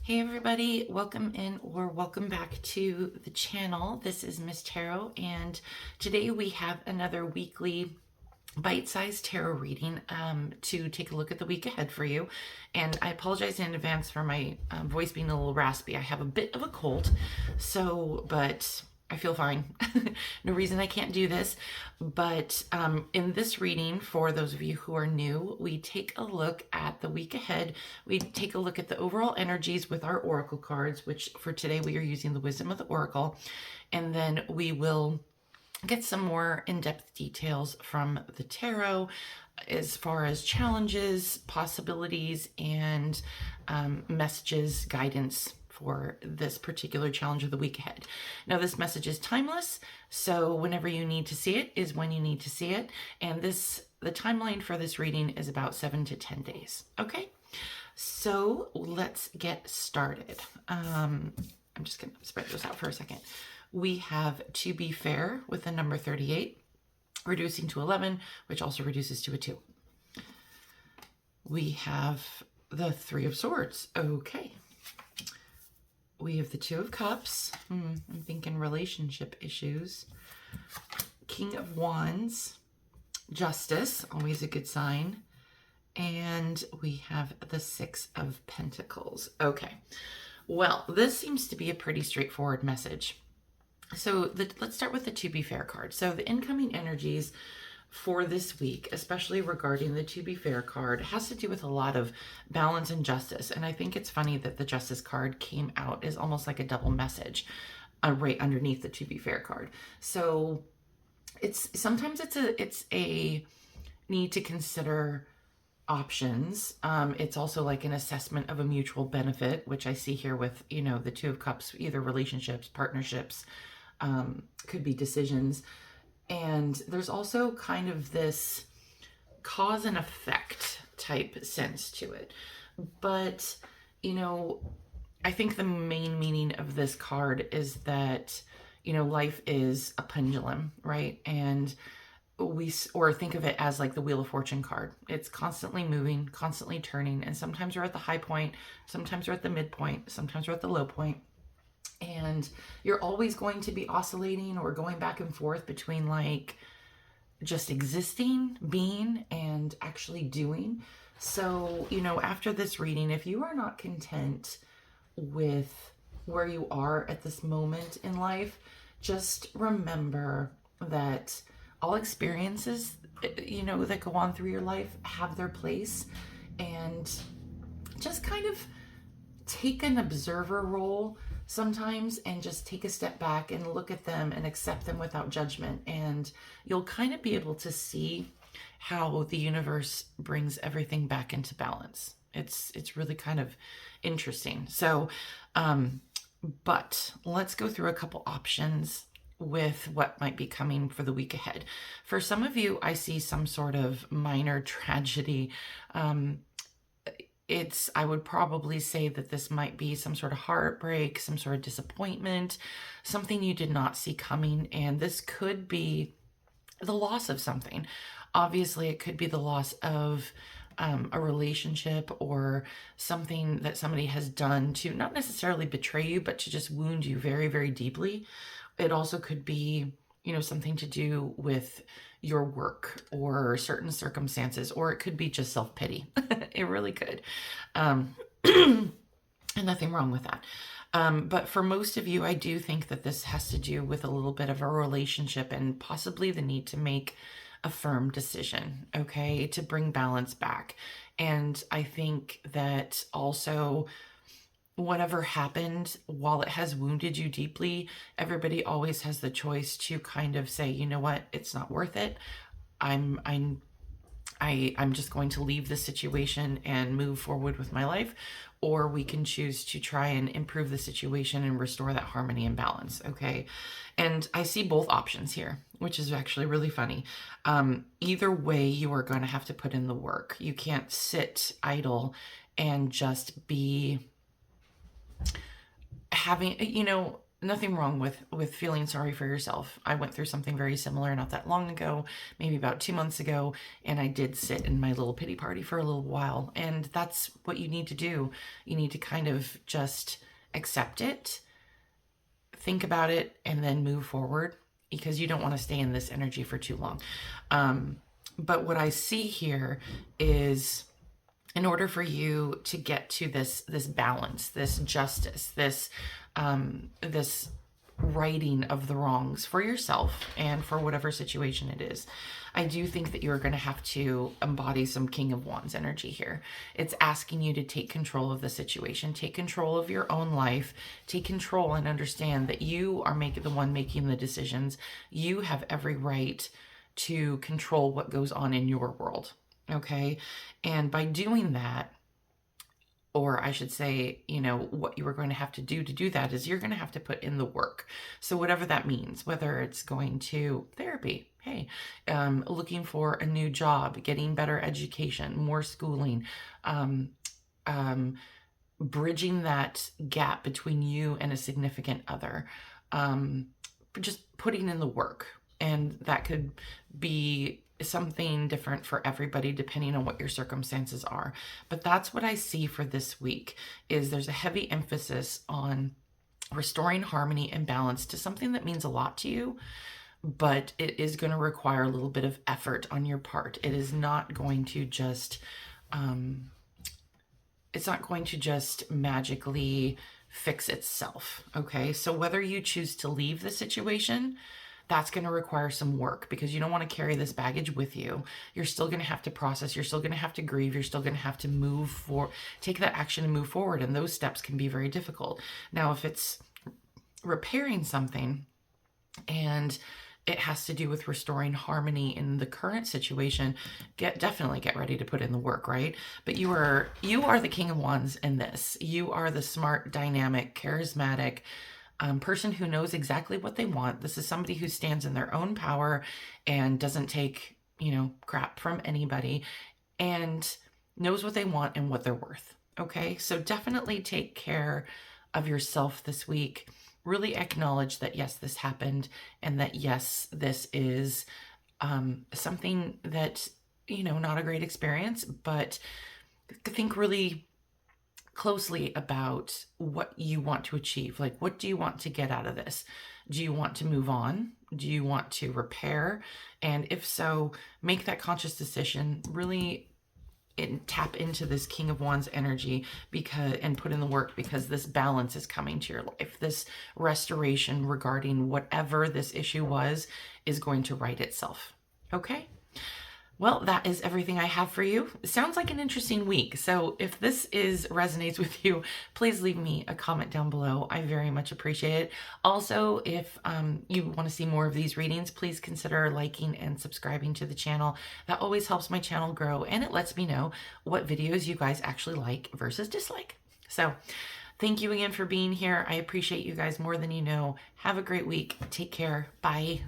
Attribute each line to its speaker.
Speaker 1: Hey everybody, welcome in or welcome back to the channel. This is Miss Tarot, and today we have another weekly bite-sized tarot reading to take a look at the week ahead for you. And I apologize in advance for my voice being a little raspy. I have a bit of a cold, but I feel fine. No reason I can't do this. But in this reading, for those of you who are new, we take a look at the week ahead. We take a look at the overall energies with our oracle cards, which for today we are using the Wisdom of the Oracle. And then we will get some more in-depth details from the tarot as far as challenges, possibilities, and messages, guidance for this particular challenge of the week ahead. Now, this message is timeless, so whenever you need to see it is when you need to see it. And the timeline for this reading is about 7 to 10 days. Okay, so let's get started. I'm just going to spread those out for a second. We have To Be Fair with the number 38, reducing to 11, which also reduces to a 2. We have the Three of Swords. Okay. We have the Two of Cups. I'm thinking relationship issues. King of Wands. Justice, always a good sign. And we have the Six of Pentacles. Okay. Well, this seems to be a pretty straightforward message. So let's start with the To Be Fair card. So the incoming energies for this week, especially regarding the To Be Fair card, has to do with a lot of balance and justice. And I think it's funny that the Justice card came out as almost like a double message right underneath the To Be Fair card. So sometimes it's a need to consider options. It's also like an assessment of a mutual benefit, which I see here with, the Two of Cups, either relationships, partnerships, could be decisions. And there's also kind of this cause and effect type sense to it. But, I think the main meaning of this card is that, life is a pendulum, right? And or think of it as like the Wheel of Fortune card. It's constantly moving, constantly turning. And sometimes we're at the high point, sometimes we're at the midpoint, sometimes we're at the low point. And you're always going to be oscillating or going back and forth between like just existing, being, and actually doing. So, after this reading, if you are not content with where you are at this moment in life, just remember that all experiences, that go on through your life have their place. And just kind of take an observer role sometimes and just take a step back and look at them and accept them without judgment. And you'll kind of be able to see how the universe brings everything back into balance. It's really kind of interesting. So, but let's go through a couple options with what might be coming for the week ahead. For some of you, I see some sort of minor tragedy. I would probably say that this might be some sort of heartbreak, some sort of disappointment, something you did not see coming. And this could be the loss of something. Obviously, it could be the loss of a relationship or something that somebody has done to not necessarily betray you, but to just wound you very, very deeply. It also could be, something to do with your work or certain circumstances, or it could be just self-pity. It really could. And nothing wrong with that. But for most of you, I do think that this has to do with a little bit of a relationship and possibly the need to make a firm decision, okay, to bring balance back. And I think that also whatever happened, while it has wounded you deeply, everybody always has the choice to kind of say, you know what, it's not worth it. I'm just going to leave this situation and move forward with my life. Or we can choose to try and improve the situation and restore that harmony and balance, okay? And I see both options here, which is actually really funny. Either way, you are going to have to put in the work. You can't sit idle and just be having, nothing wrong with feeling sorry for yourself. I went through something very similar not that long ago, maybe about 2 months ago, and I did sit in my little pity party for a little while. And that's what you need to do. You need to kind of just accept it, think about it, and then move forward, because you don't want to stay in this energy for too long. But what I see here is, in order for you to get to this balance, this justice, this righting of the wrongs for yourself and for whatever situation it is, I do think that you're going to have to embody some King of Wands energy here. It's asking you to take control of the situation, take control of your own life, take control and understand that you are the one making the decisions. You have every right to control what goes on in your world. Okay. And by doing that, or I should say, what you are going to have to do that is you're going to have to put in the work. So whatever that means, whether it's going to therapy, hey, looking for a new job, getting better education, more schooling, bridging that gap between you and a significant other, just putting in the work. And that could be something different for everybody depending on what your circumstances are. But that's what I see for this week, is there's a heavy emphasis on restoring harmony and balance to something that means a lot to you, but it is going to require a little bit of effort on your part. It is not going to just magically fix itself. Okay. So whether you choose to leave the situation, that's going to require some work, because you don't want to carry this baggage with you. You're still going to have to process. You're still going to have to grieve. You're still going to have to take that action and move forward. And those steps can be very difficult. Now, if it's repairing something and it has to do with restoring harmony in the current situation, definitely get ready to put in the work, right? But you are the King of Wands in this. You are the smart, dynamic, charismatic, person who knows exactly what they want. This is somebody who stands in their own power and doesn't take, crap from anybody, and knows what they want and what they're worth. Okay. So definitely take care of yourself this week. Really acknowledge that, yes, this happened, and that, yes, this is, something that, not a great experience, but think really closely about what you want to achieve. Like, what do you want to get out of this? Do you want to move on? Do you want to repair? And if so, make that conscious decision, really tap into this King of Wands energy, and put in the work, because this balance is coming to your life. This restoration regarding whatever this issue was is going to right itself. Okay. Well, that is everything I have for you. It sounds like an interesting week. So if this resonates with you, please leave me a comment down below. I very much appreciate it. Also, if you want to see more of these readings, please consider liking and subscribing to the channel. That always helps my channel grow, and it lets me know what videos you guys actually like versus dislike. So thank you again for being here. I appreciate you guys more than you know. Have a great week. Take care. Bye.